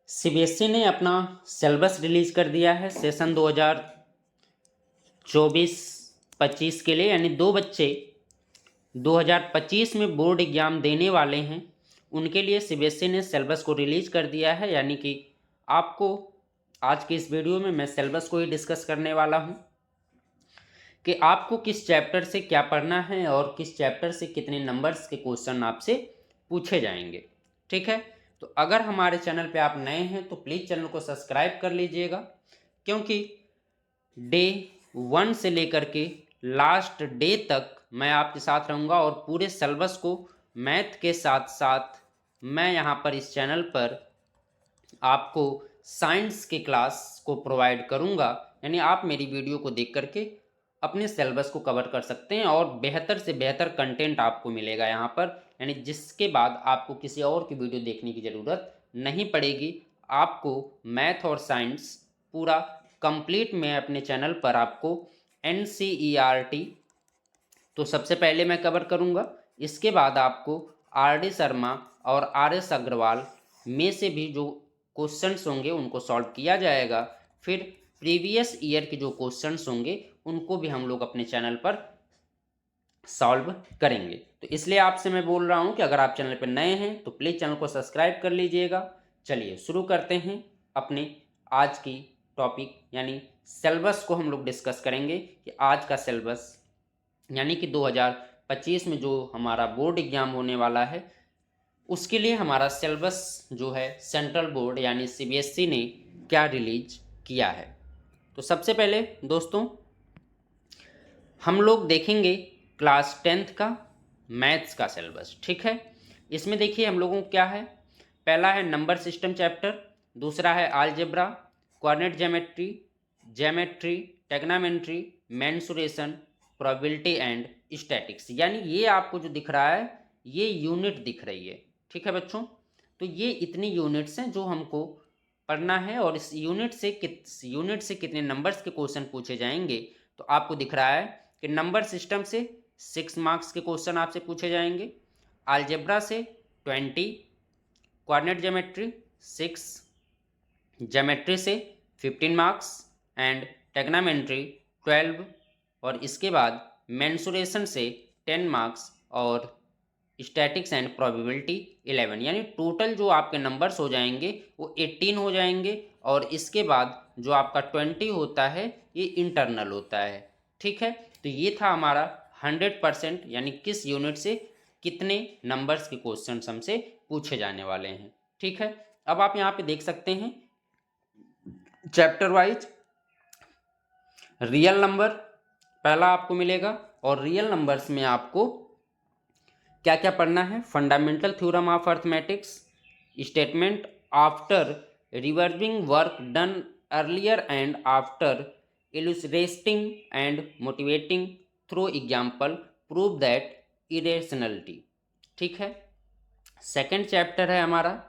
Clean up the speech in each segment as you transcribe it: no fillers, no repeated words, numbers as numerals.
CBSE ने अपना syllabus release कर दिया है सेशन 2024-25 के लिए। यानी दो बच्चे 2025 में बोर्ड एग्जाम देने वाले हैं, उनके लिए सीबीएसई ने सिलेबस को रिलीज कर दिया है। यानी कि आपको आज की इस वीडियो में मैं सिलेबस को ही डिस्कस करने वाला हूं कि आपको किस चैप्टर से क्या पढ़ना है और किस चैप्टर से कितने नंबर्स के क्वेश्चन आपसे पूछे जाएंगे। ठीक है, तो अगर हमारे चैनल पे आप नए हैं तो प्लीज़ चैनल को सब्सक्राइब कर लीजिएगा, क्योंकि डे 1 से लेकर के लास्ट डे तक मैं आपके साथ रहूँगा और पूरे सिलेबस को मैथ के साथ साथ मैं यहाँ पर इस चैनल पर आपको साइंस के क्लास को प्रोवाइड करूँगा। यानी आप मेरी वीडियो को देख करके अपने सिलेबस को कवर कर सकते हैं और बेहतर से बेहतर कंटेंट आपको मिलेगा यहाँ पर। यानी जिसके बाद आपको किसी और की वीडियो देखने की ज़रूरत नहीं पड़ेगी। आपको मैथ और साइंस पूरा कंप्लीट मैं अपने चैनल पर आपको NCERT तो सबसे पहले मैं कवर करूँगा। इसके बाद आपको RD शर्मा और RS अग्रवाल में से भी जो क्वेश्चंस होंगे उनको सॉल्व किया जाएगा। फिर प्रीवियस ईयर के जो क्वेश्चंस होंगे उनको भी हम लोग अपने चैनल पर सॉल्व करेंगे। तो इसलिए आपसे मैं बोल रहा हूं कि अगर आप चैनल पर नए हैं तो प्लीज़ चैनल को सब्सक्राइब कर लीजिएगा। चलिए शुरू करते हैं अपने आज की टॉपिक, यानी सिलेबस को हम लोग डिस्कस करेंगे कि आज का सिलेबस यानी कि 2025 में जो हमारा बोर्ड एग्जाम होने वाला है उसके लिए हमारा सिलेबस जो है सेंट्रल बोर्ड यानी सीबीएसई ने क्या रिलीज किया है। तो सबसे पहले दोस्तों हम लोग देखेंगे क्लास 10th का मैथ्स का सिलेबस। ठीक है, इसमें देखिए हम लोगों को क्या है। पहला है नंबर सिस्टम चैप्टर, दूसरा है algebra, coordinate geometry, geometry, trigonometry, mensuration, probability and statics. यानी ये आपको जो दिख रहा है ये यूनिट दिख रही है। ठीक है बच्चों, तो ये इतनी यूनिट्स हैं जो हमको पढ़ना है और इस यूनिट से कितने नंबर्स के क्वेश्चन पूछे जाएंगे। तो आपको दिख रहा है कि नंबर सिस्टम से 6 मार्क्स के क्वेश्चन आपसे पूछे जाएंगे, अलजेब्रा से 20, कोऑर्डिनेट ज्योमेट्री 6, ज्योमेट्री से 15 मार्क्स एंड ट्रिग्नोमेट्री 12, और इसके बाद मेंसुरेशन से 10 मार्क्स और स्टैटिक्स एंड प्रोबेबिलिटी 11। यानी टोटल जो आपके नंबर्स हो जाएंगे वो 18 हो जाएंगे और इसके बाद जो आपका 20 होता है ये इंटरनल होता है। ठीक है, तो ये था हमारा 100% यानी किस यूनिट से कितने नंबर्स के क्वेश्चन हमसे पूछे जाने वाले हैं। ठीक है, अब आप यहाँ पे देख सकते हैं चैप्टर वाइज रियल नंबर पहला आपको मिलेगा और रियल नंबर्स में आपको क्या क्या पढ़ना है। Fundamental theorem of arithmetics, statement after reviewing work done earlier and after illustrating and motivating through example prove that irrationality. ठीक है, सेकंड चैप्टर है हमारा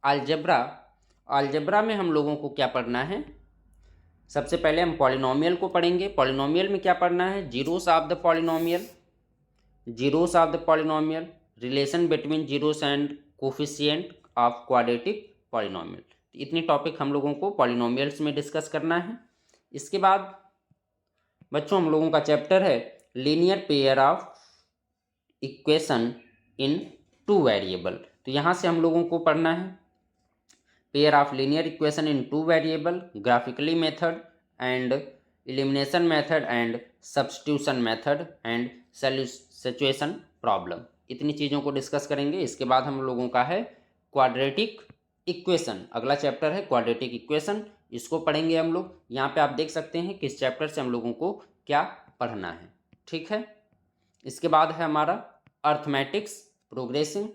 अलजेब्रा। अलजेब्रा में हम लोगों को क्या पढ़ना है, सबसे पहले हम पॉलिनोमियल को पढ़ेंगे। पॉलिनोमियल में क्या पढ़ना है, zeros of the polynomial, zeros of the polynomial, relation between zeros and coefficient of quadratic polynomial. इतनी टॉपिक हम लोगों को पॉलिनोमियल्स में डिस्कस करना है। इसके बाद बच्चों हम लोगों का चैप्टर है linear pair of equation in 2 variable. तो यहाँ से हम लोगों को पढ़ना है pair of linear equation in 2 variable, graphically method and elimination method and substitution method and situation problem. इतनी चीज़ों को डिस्कस करेंगे। इसके बाद हम लोगों का है क्वाड्रेटिक इक्वेशन, अगला चैप्टर है क्वाड्रेटिक इक्वेशन, इसको पढ़ेंगे हम लोग। यहाँ पे आप देख सकते हैं किस चैप्टर से हम लोगों को क्या पढ़ना है। ठीक है, इसके बाद है हमारा अर्थमेटिक्स प्रोग्रेसिंग,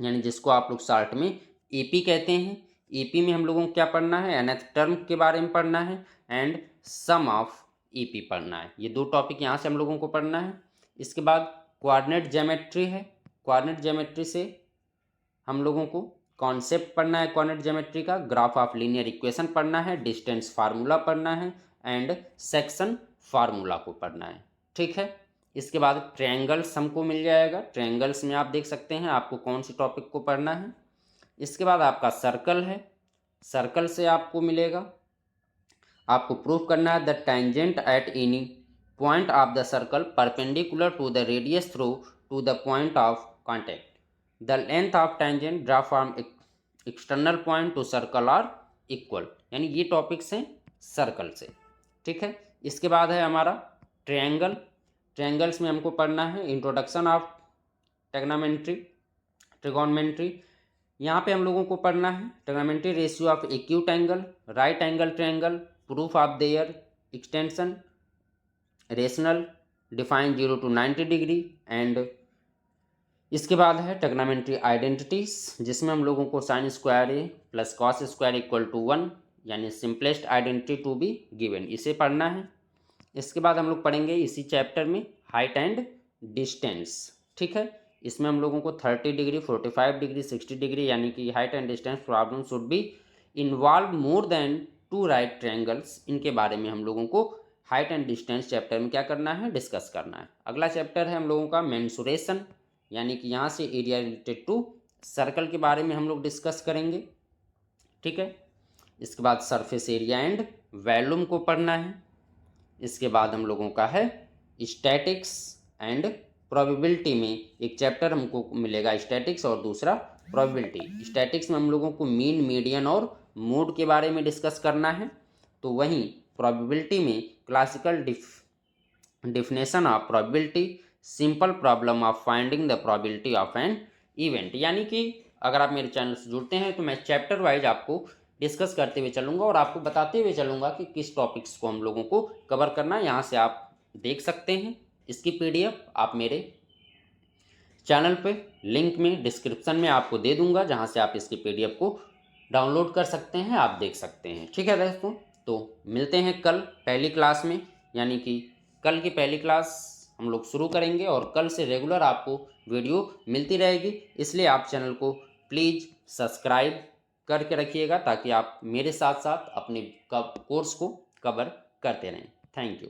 यानी जिसको आप लोग शॉर्ट में एपी कहते हैं। एपी में हम लोगों को क्या पढ़ना है, nth टर्म के बारे में पढ़ना है एंड सम ऑफ ईपी पढ़ना है। ये 2 टॉपिक यहाँ से हम लोगों को पढ़ना है। इसके बाद कोऑर्डिनेट ज्योमेट्री है, कोऑर्डिनेट ज्योमेट्री से हम लोगों को कॉन्सेप्ट पढ़ना है कोऑर्डिनेट ज्योमेट्री का, ग्राफ ऑफ लीनियर इक्वेशन पढ़ना है, डिस्टेंस फार्मूला पढ़ना है एंड सेक्शन फार्मूला को पढ़ना है। ठीक है, इसके बाद ट्रायंगल्स हमको मिल जाएगा। ट्रायंगल्स में आप देख सकते हैं आपको कौन सी टॉपिक को पढ़ना है। इसके बाद आपका सर्कल है, सर्कल से आपको मिलेगा। आपको प्रूफ करना है the tangent at any point of the circle perpendicular to the radius through to the point of contact, the length of tangent draw from external point to circle are equal. यानी ये topics हैं circle से, ठीक है। इसके बाद है हमारा ट्रायंगल। ट्रायंगल्स में हमको पढ़ना है इंट्रोडक्शन ऑफ ट्रिगोनोमेट्री। यहाँ पे हम लोगों को पढ़ना है trigonometry, ratio of acute angle, right angle triangle, proof of their extension, rational, define 0 to 90 degree and इसके बाद है ट्रिगोनोमेट्री आइडेंटिटीज, जिसमें हम लोगों को sine square A plus cos square equal to 1 यानी simplest identity to be given, इसे पढ़ना है। इसके बाद हम लोग पढ़ेंगे इसी चैप्टर में हाइट एंड डिस्टेंस, ठीक है। इसमें हम लोगों को 30 डिग्री, 45 डिग्री, 60 डिग्री यानी कि height and distance problem should be involve more than 2 right triangles, इनके बारे में हम लोगों को हाइट एंड डिस्टेंस चैप्टर में क्या करना है, डिस्कस करना है। अगला चैप्टर है हम लोगों का मेंसुरेशन, यानी कि यहाँ से एरिया रिलेटेड टू सर्कल के बारे में हम लोग डिस्कस करेंगे, ठीक है। इसके बाद सरफेस एरिया एंड वॉल्यूम को पढ़ना है। इसके बाद हम लोगों का है स्टैटिक्स एंड प्रोबेबिलिटी में एक चैप्टर हमको मिलेगा स्टैटिक्स और दूसरा प्रोबेबिलिटी। स्टैटिक्स में हम लोगों को मीन, मीडियन और मोड के बारे में डिस्कस करना है, तो वहीं प्रोबेबिलिटी में classical definition of probability, simple problem of finding the probability of an event. यानी कि अगर आप मेरे चैनल से जुड़ते हैं तो मैं चैप्टर वाइज आपको डिस्कस करते हुए चलूँगा और आपको बताते हुए चलूँगा कि किस टॉपिक्स को हम लोगों को कवर करना है। यहाँ से आप देख सकते हैं इसकी पीडीएफ, आप मेरे चैनल पे लिंक में डिस्क्रिप्शन में आपको दे दूंगा, जहाँ से आप इसकी पीडीएफ को डाउनलोड कर सकते हैं, आप देख सकते हैं, ठीक है दोस्तों। तो मिलते हैं कल पहली क्लास में, यानी कि कल की पहली क्लास हम लोग शुरू करेंगे और कल से रेगुलर आपको वीडियो मिलती रहेगी, इसलिए आप चैनल को प्लीज़ सब्सक्राइब करके रखिएगा ताकि आप मेरे साथ साथ अपने कोर्स को कवर करते रहें। Thank you.